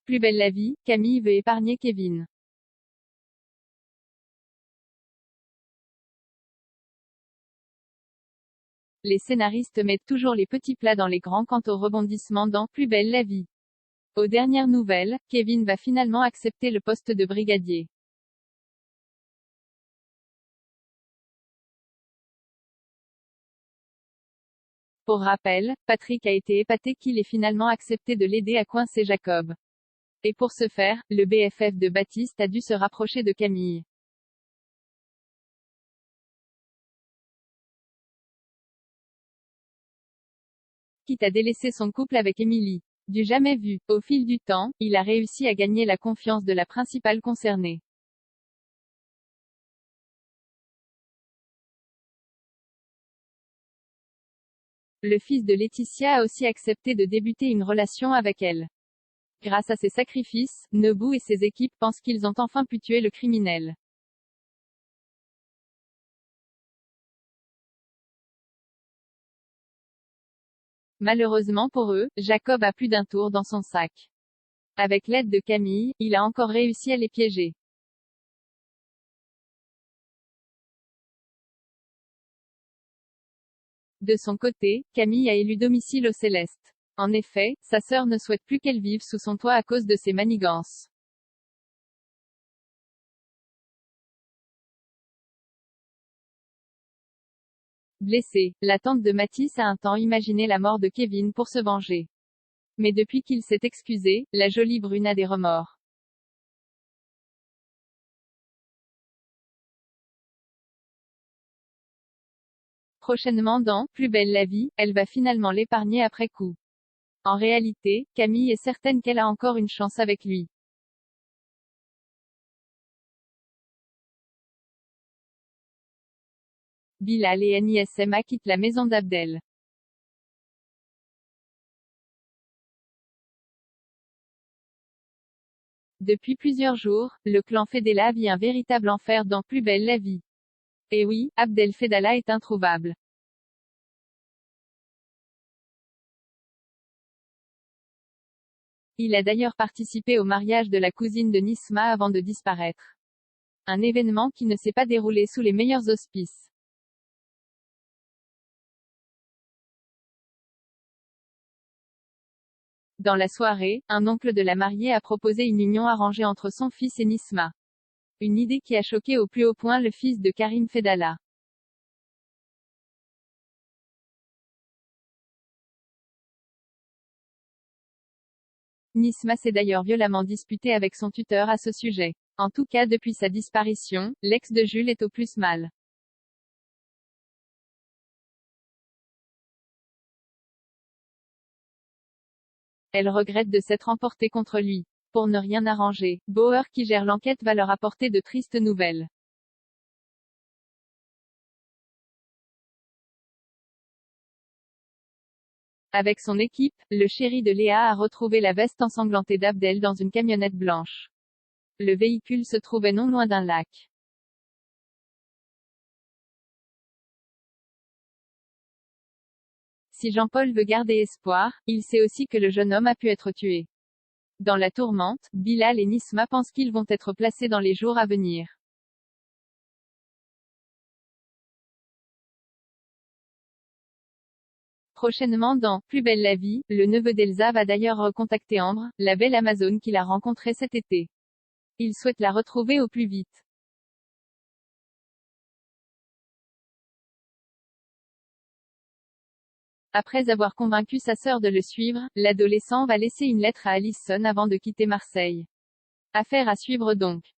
Plus belle la vie, Camille veut épargner Kevin. Les scénaristes mettent toujours les petits plats dans les grands quant au rebondissement dans Plus belle la vie. Aux dernières nouvelles, Kevin va finalement accepter le poste de brigadier. Pour rappel, Patrick a été épaté qu'il ait finalement accepté de l'aider à coincer Jacob. Et pour ce faire, le BFF de Baptiste a dû se rapprocher de Camille. Quitte à délaisser son couple avec Émilie. Du jamais vu. Au fil du temps, il a réussi à gagner la confiance de la principale concernée. Le fils de Laetitia a aussi accepté de débuter une relation avec elle. Grâce à ses sacrifices, Nobu et ses équipes pensent qu'ils ont enfin pu tuer le criminel. Malheureusement pour eux, Jacob a plus d'un tour dans son sac. Avec l'aide de Camille, il a encore réussi à les piéger. De son côté, Camille a élu domicile au Céleste. En effet, sa sœur ne souhaite plus qu'elle vive sous son toit à cause de ses manigances. Blessée, la tante de Mathis a un temps imaginé la mort de Kevin pour se venger. Mais depuis qu'il s'est excusé, la jolie brune a des remords. Prochainement dans Plus belle la vie, elle va finalement l'épargner après coup. En réalité, Camille est certaine qu'elle a encore une chance avec lui. Bilal et Nisma quittent la maison d'Abdel. Depuis plusieurs jours, le clan Fedela vit un véritable enfer dans Plus belle la vie. Et oui, Abdel Fedala est introuvable. Il a d'ailleurs participé au mariage de la cousine de Nisma avant de disparaître. Un événement qui ne s'est pas déroulé sous les meilleurs auspices. Dans la soirée, un oncle de la mariée a proposé une union arrangée entre son fils et Nisma. Une idée qui a choqué au plus haut point le fils de Karim Fedala. Nisma s'est d'ailleurs violemment disputée avec son tuteur à ce sujet. En tout cas depuis sa disparition, l'ex de Jules est au plus mal. Elle regrette de s'être emportée contre lui. Pour ne rien arranger, Bauer qui gère l'enquête va leur apporter de tristes nouvelles. Avec son équipe, le chéri de Léa a retrouvé la veste ensanglantée d'Abdel dans une camionnette blanche. Le véhicule se trouvait non loin d'un lac. Si Jean-Paul veut garder espoir, il sait aussi que le jeune homme a pu être tué. Dans la tourmente, Bilal et Nisma pensent qu'ils vont être placés dans les jours à venir. Prochainement dans Plus belle la vie, le neveu d'Elsa va d'ailleurs recontacter Ambre, la belle Amazone qu'il a rencontrée cet été. Il souhaite la retrouver au plus vite. Après avoir convaincu sa sœur de le suivre, l'adolescent va laisser une lettre à Allison avant de quitter Marseille. Affaire à suivre donc.